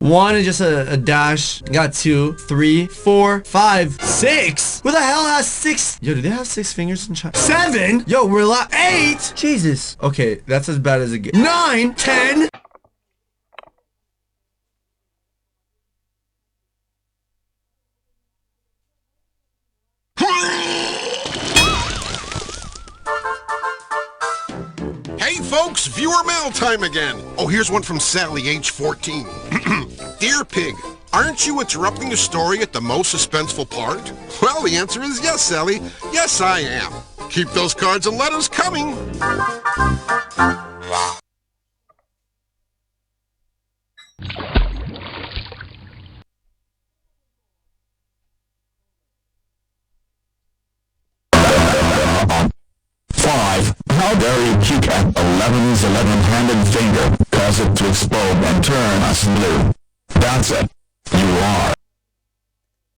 1 and just a dash. Got 2, 3, 4, 5, 6. Who the hell has 6? Yo, do they have 6 fingers in China? 7. Yo, we're allowed 8. Jesus. Okay, that's as bad as it gets. 9, 10. Hey folks, viewer mail time again. Oh, here's one from Sally, age 14. Dear Pig, aren't you interrupting the story at the most suspenseful part? Well, the answer is yes, Sally. Yes, I am. Keep those cards and letters coming. How dare you kick at 11's 11-handed finger, cause it to explode and turn us blue. That's it.